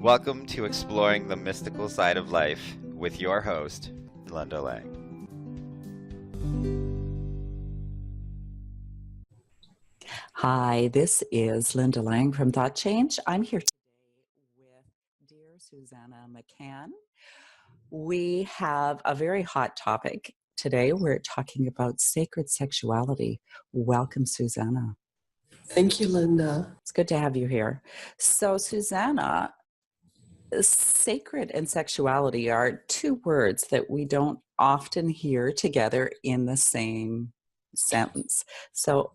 Welcome to Exploring the Mystical Side of Life with your host, Linda Lang. Hi, this is Linda Lang from Thought Change. I'm here today with dear Susanna McCann. We have a very hot topic today. We're talking about sacred sexuality. Welcome, Susanna. Thank you, Linda. It's good to have you here. So, Susanna, sacred and sexuality are two words that we don't often hear together in the same sentence. So,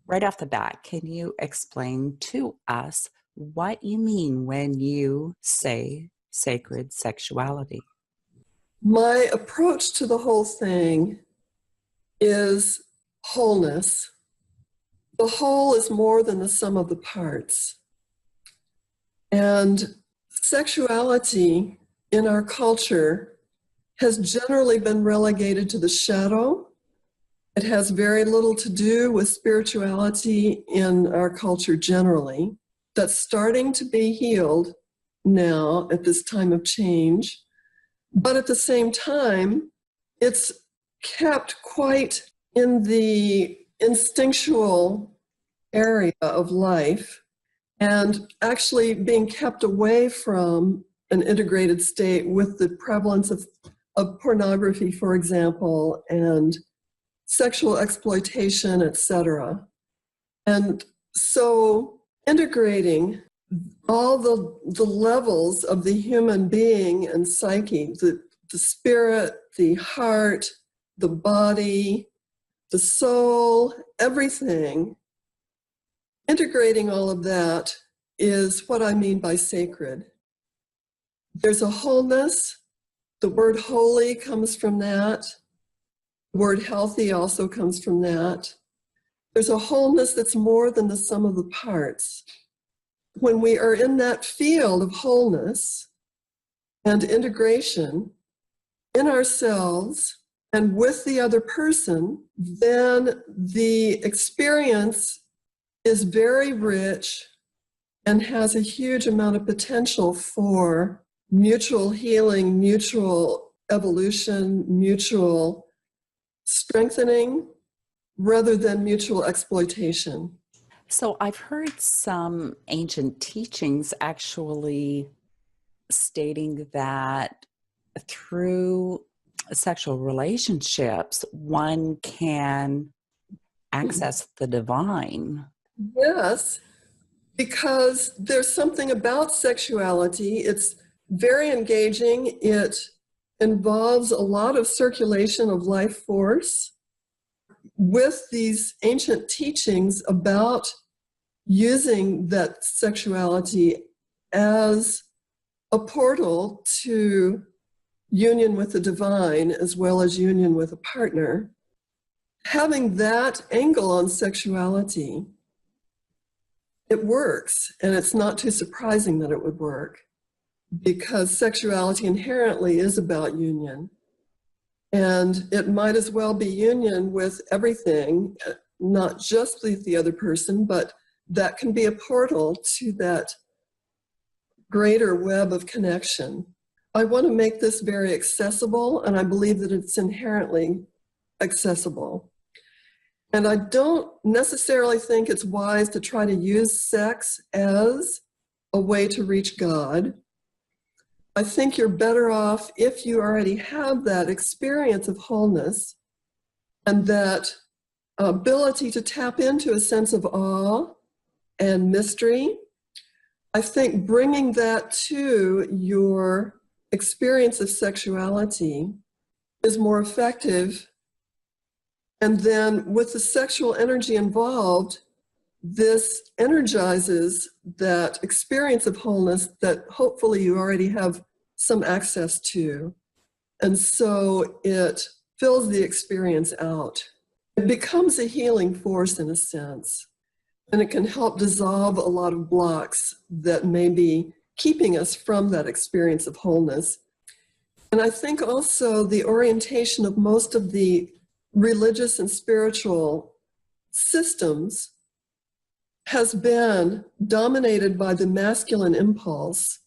right off the bat, can you explain to us what you mean when you say sacred sexuality? My approach to the whole thing is wholeness. The whole is more than the sum of the parts. And sexuality in our culture has generally been relegated to the shadow. It has very little to do with spirituality in our culture generally. That's starting to be healed now at this time of change. But at the same time, it's kept quite in the instinctual area of life and actually being kept away from an integrated state with the prevalence of pornography, for example, and sexual exploitation, etc. And so integrating all the levels of the human being and psyche, the spirit, the heart, the body, the soul, everything, integrating all of that is what I mean by sacred. There's a wholeness. The word holy comes from that. The word healthy also comes from that. There's a wholeness that's more than the sum of the parts. When we are in that field of wholeness and integration in ourselves and with the other person, then the experience is very rich and has a huge amount of potential for mutual healing, mutual evolution, mutual strengthening, rather than mutual exploitation. So I've heard some ancient teachings actually stating that through sexual relationships, one can access the divine. Yes, because there's something about sexuality. It's very engaging. It involves a lot of circulation of life force. With these ancient teachings about using that sexuality as a portal to union with the divine as well as union with a partner, having that angle on sexuality, it works. And it's not too surprising that it would work because sexuality inherently is about union. And it might as well be union with everything, not just with the other person, but that can be a portal to that greater web of connection. I want to make this very accessible, and I believe that it's inherently accessible. And I don't necessarily think it's wise to try to use sex as a way to reach God. I think you're better off if you already have that experience of wholeness and that ability to tap into a sense of awe and mystery. I think bringing that to your experience of sexuality is more effective. And then with the sexual energy involved, this energizes that experience of wholeness that hopefully you already have some access to. And so it fills the experience out. It becomes a healing force in a sense. And it can help dissolve a lot of blocks that may be keeping us from that experience of wholeness. And I think also the orientation of most of the religious and spiritual systems has been dominated by the masculine impulse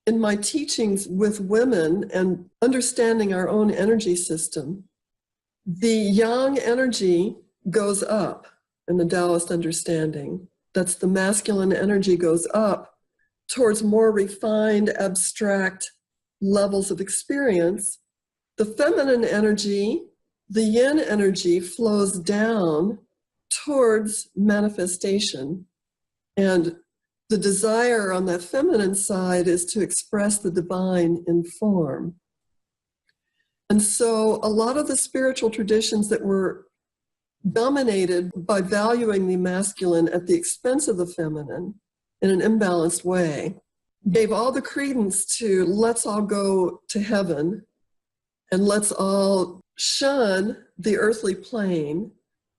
in my teachings with women and understanding our own energy system, the yang energy goes up in the Taoist understanding. That's the masculine energy goes up towards more refined, abstract levels of experience. The feminine energy, the yin energy, flows down towards manifestation. And the desire on that feminine side is to express the divine in form. And so a lot of the spiritual traditions that were dominated by valuing the masculine at the expense of the feminine in an imbalanced way gave all the credence to let's all go to heaven and let's all shun the earthly plane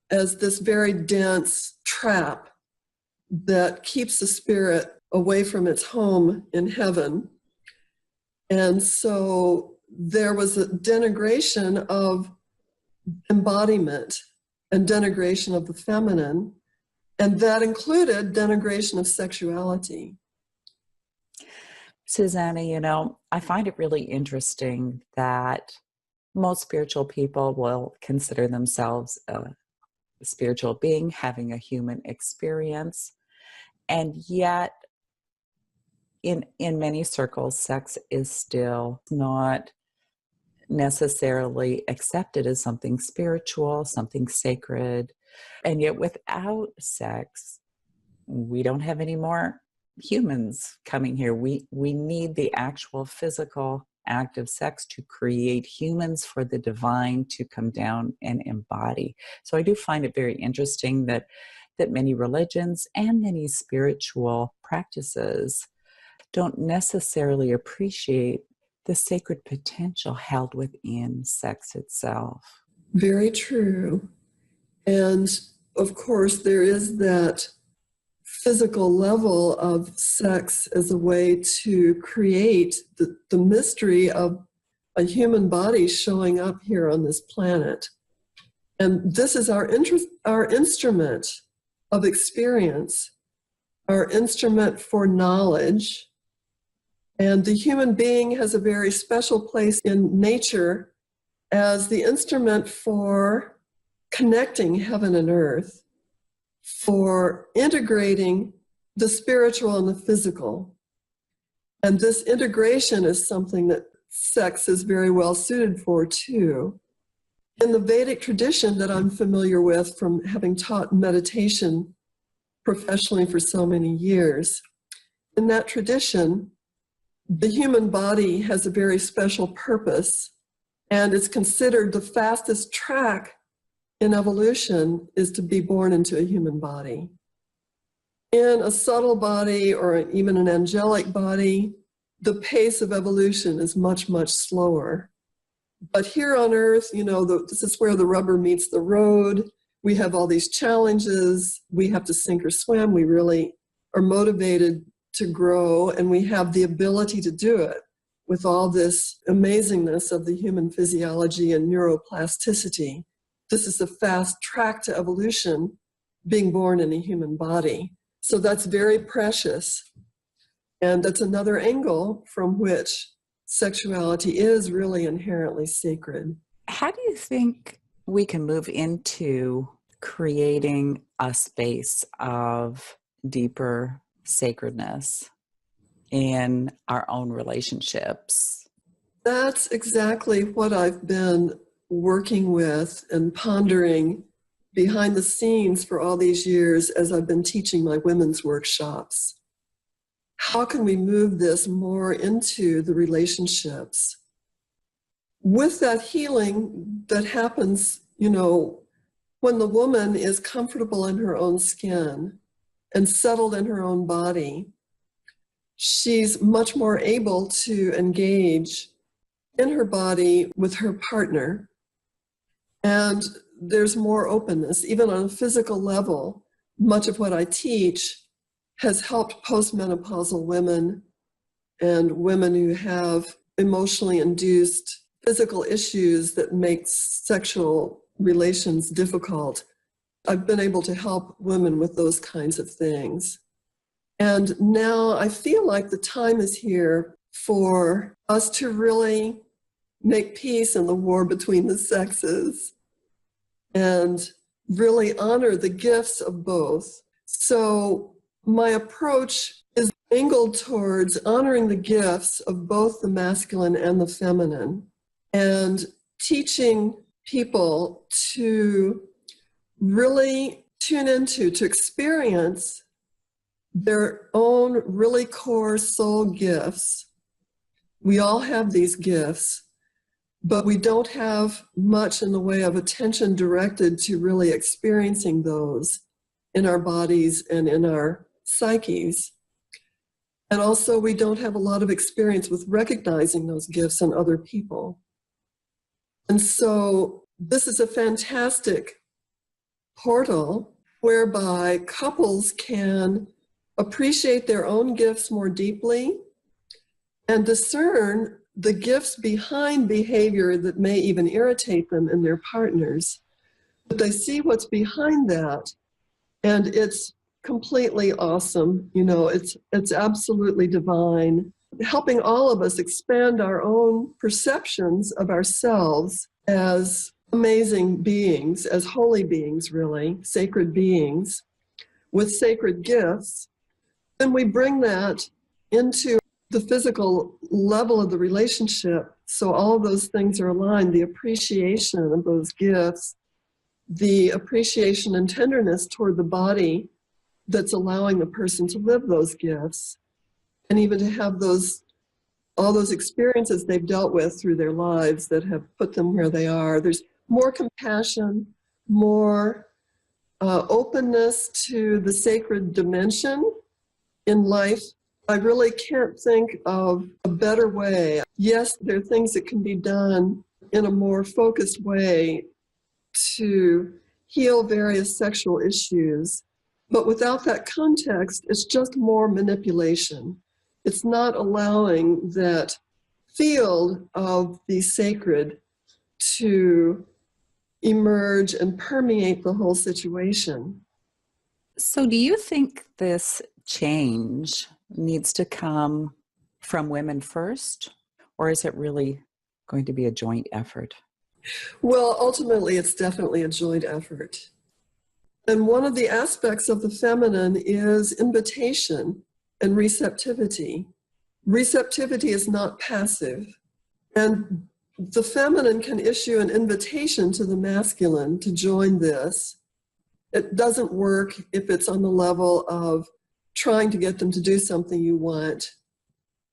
as this very dense trap that keeps the spirit away from its home in heaven. And so there was a denigration of embodiment and denigration of the feminine, and that included denigration of sexuality. Susanna, I find it really interesting that most spiritual people will consider themselves a spiritual being having a human experience. And yet, in many circles, sex is still not necessarily accepted as something spiritual, something sacred. And yet, without sex, we don't have any more humans coming here. We need the actual physical act of sex to create humans for the divine to come down and embody. So I do find it very interesting that many religions and many spiritual practices don't necessarily appreciate the sacred potential held within sex itself. Very true. And of course, there is that physical level of sex as a way to create the mystery of a human body showing up here on this planet. And this is our instrument of experience, our instrument for knowledge. And the human being has a very special place in nature as the instrument for connecting heaven and earth, for integrating the spiritual and the physical. And this integration is something that sex is very well suited for too. In the Vedic tradition that I'm familiar with from having taught meditation professionally for so many years, in that tradition, the human body has a very special purpose, and it's considered the fastest track in evolution is to be born into a human body. In a subtle body or even an angelic body, the pace of evolution is much, much slower. But here on Earth, this is where the rubber meets the road. We have all these challenges. We have to sink or swim. We really are motivated to grow, and we have the ability to do it with all this amazingness of the human physiology and neuroplasticity. This is the fast track to evolution, being born in a human body. So that's very precious. And that's another angle from which sexuality is really inherently sacred. How do you think we can move into creating a space of deeper sacredness in our own relationships? That's exactly what I've been working with and pondering behind the scenes for all these years as I've been teaching my women's workshops. How can we move this more into the relationships? With that healing that happens, when the woman is comfortable in her own skin and settled in her own body, she's much more able to engage in her body with her partner. And there's more openness, even on a physical level. Much of what I teach has helped postmenopausal women and women who have emotionally induced physical issues that make sexual relations difficult. I've been able to help women with those kinds of things. And now I feel like the time is here for us to really make peace in the war between the sexes and really honor the gifts of both. So my approach is angled towards honoring the gifts of both the masculine and the feminine, and teaching people to really tune into, to experience their own really core soul gifts. We all have these gifts, but we don't have much in the way of attention directed to really experiencing those in our bodies and in our psyches. And also, we don't have a lot of experience with recognizing those gifts in other people. And so this is a fantastic portal whereby couples can appreciate their own gifts more deeply and discern the gifts behind behavior that may even irritate them in their partners. But they see what's behind that, and it's completely awesome. You know, it's absolutely divine, helping all of us expand our own perceptions of ourselves as amazing beings, as holy beings, really, sacred beings with sacred gifts. And we bring that into the physical level of the relationship. So all of those things are aligned, the appreciation of those gifts, the appreciation and tenderness toward the body that's allowing the person to live those gifts, and even to have all those experiences they've dealt with through their lives that have put them where they are. There's more compassion, more openness to the sacred dimension in life. I really can't think of a better way. Yes, there are things that can be done in a more focused way to heal various sexual issues, but without that context, it's just more manipulation. It's not allowing that field of the sacred to emerge and permeate the whole situation. So do you think this change needs to come from women first, or is it really going to be a joint effort? Well, ultimately, it's definitely a joint effort. And one of the aspects of the feminine is invitation and receptivity. Receptivity is not passive. And the feminine can issue an invitation to the masculine to join this. It doesn't work if it's on the level of trying to get them to do something you want.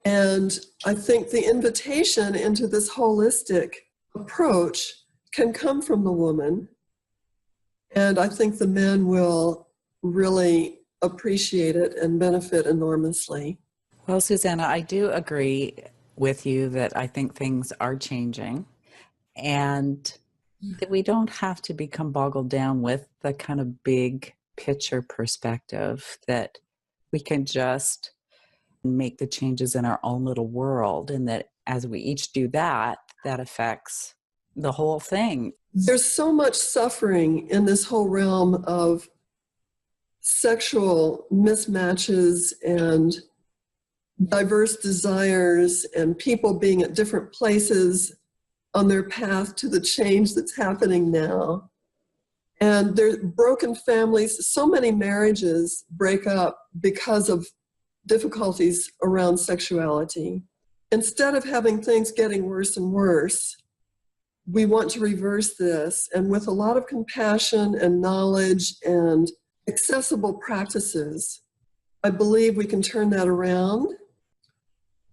And I think the invitation into this holistic approach can come from the woman. And I think the men will really appreciate it and benefit enormously. Well, Susanna, I do agree with you that I think things are changing, and that we don't have to become boggled down with the kind of big picture perspective, that we can just make the changes in our own little world, and that as we each do that, that affects the whole thing. There's so much suffering in this whole realm of sexual mismatches and diverse desires and people being at different places on their path to the change that's happening now. And there's broken families. So many marriages break up because of difficulties around sexuality. Instead of having things getting worse and worse, we want to reverse this. And with a lot of compassion and knowledge and accessible practices, I believe we can turn that around.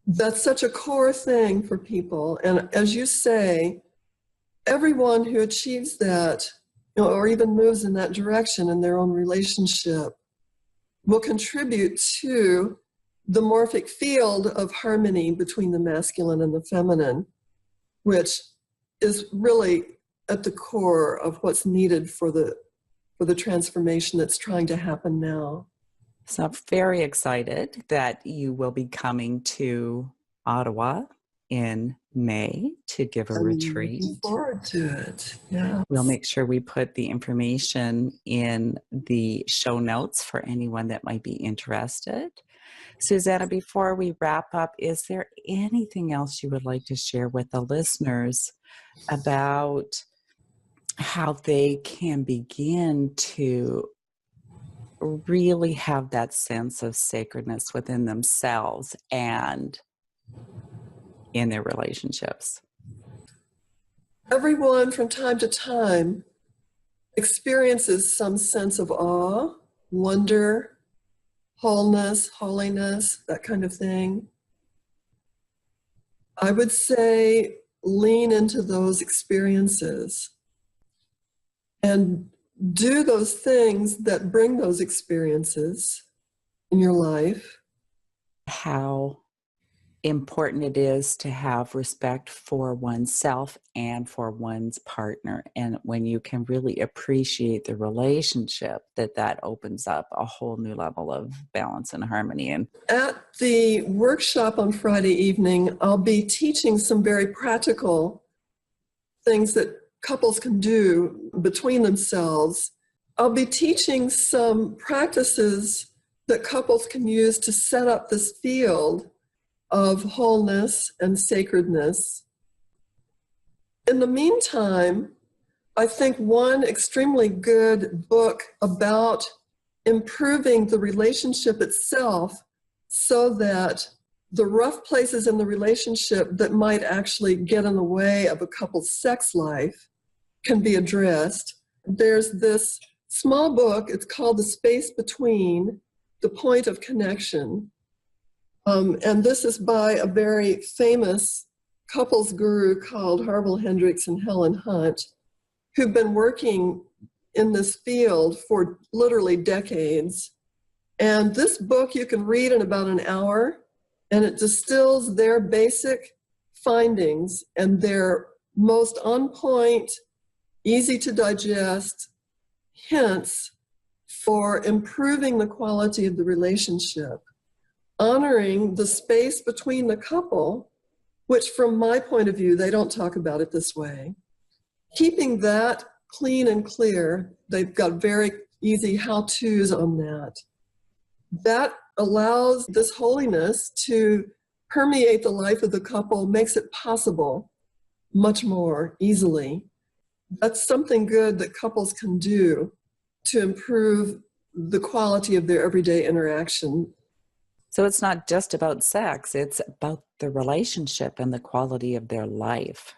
That's such a core thing for people. And as you say, everyone who achieves that, or even moves in that direction in their own relationship, will contribute to the morphic field of harmony between the masculine and the feminine, which is really at the core of what's needed for the transformation that's trying to happen now. So I'm very excited that you will be coming to Ottawa in May to give a retreat. Looking forward to it. Yeah. We'll make sure we put the information in the show notes for anyone that might be interested. Susanna, before we wrap up, is there anything else you would like to share with the listeners about how they can begin to really have that sense of sacredness within themselves and in their relationships? Everyone from time to time experiences some sense of awe, wonder, wholeness, holiness, that kind of thing. I would say lean into those experiences and do those things that bring those experiences in your life. How important it is to have respect for oneself and for one's partner. And when you can really appreciate the relationship, that opens up a whole new level of balance and harmony. And At the workshop on Friday evening, I'll be teaching some very practical things that couples can do between themselves. I'll be teaching some practices that couples can use to set up this field of wholeness and sacredness. In the meantime, I think one extremely good book about improving the relationship itself so that the rough places in the relationship that might actually get in the way of a couple's sex life can be addressed. There's this small book, it's called The Space Between, The Point of Connection. And this is by a very famous couples guru called Harville Hendricks and Helen Hunt, who've been working in this field for literally decades. And this book you can read in about an hour, and it distills their basic findings and their most on point, easy to digest hints for improving the quality of the relationship, honoring the space between the couple, which from my point of view, they don't talk about it this way. Keeping that clean and clear, they've got very easy how-tos on that. That allows this holiness to permeate the life of the couple, makes it possible much more easily. That's something good that couples can do to improve the quality of their everyday interaction. so it's not just about sex, it's about the relationship and the quality of their life.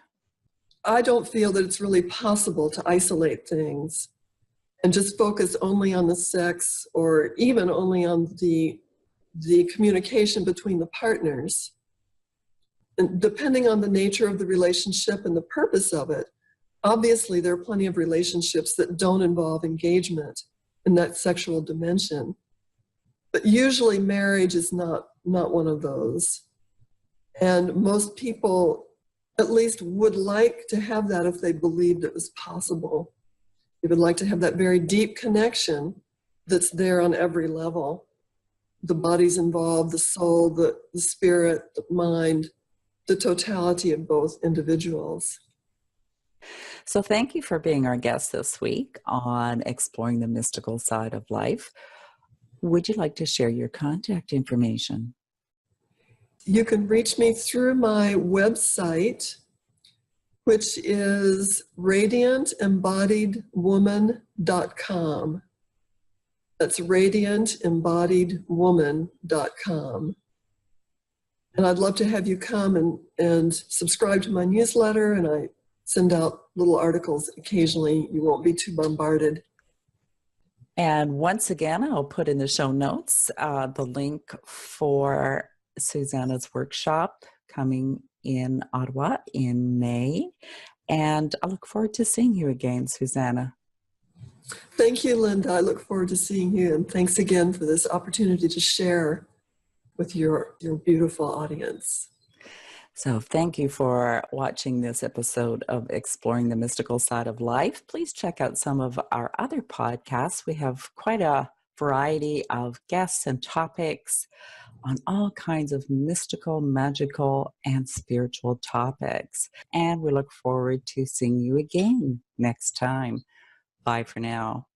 I don't feel that it's really possible to isolate things and just focus only on the sex or even only on the communication between the partners. And depending on the nature of the relationship and the purpose of it, obviously there are plenty of relationships that don't involve engagement in that sexual dimension. But usually marriage is not one of those. And most people at least would like to have that if they believed it was possible. They would like to have that very deep connection that's there on every level. The body's involved, the soul, the spirit, the mind, the totality of both individuals. So thank you for being our guest this week on Exploring the Mystical Side of Life. Would you like to share your contact information? You can reach me through my website, which is radiantembodiedwoman.com. That's radiantembodiedwoman.com. And I'd love to have you come and subscribe to my newsletter, and I send out little articles occasionally. You won't be too bombarded. And once again, I'll put in the show notes the link for Susanna's workshop coming in Ottawa in May. And I look forward to seeing you again, Susanna. Thank you, Linda. I look forward to seeing you. And thanks again for this opportunity to share with your beautiful audience. So thank you for watching this episode of Exploring the Mystical Side of Life. Please check out some of our other podcasts. We have quite a variety of guests and topics on all kinds of mystical, magical, and spiritual topics. And we look forward to seeing you again next time. Bye for now.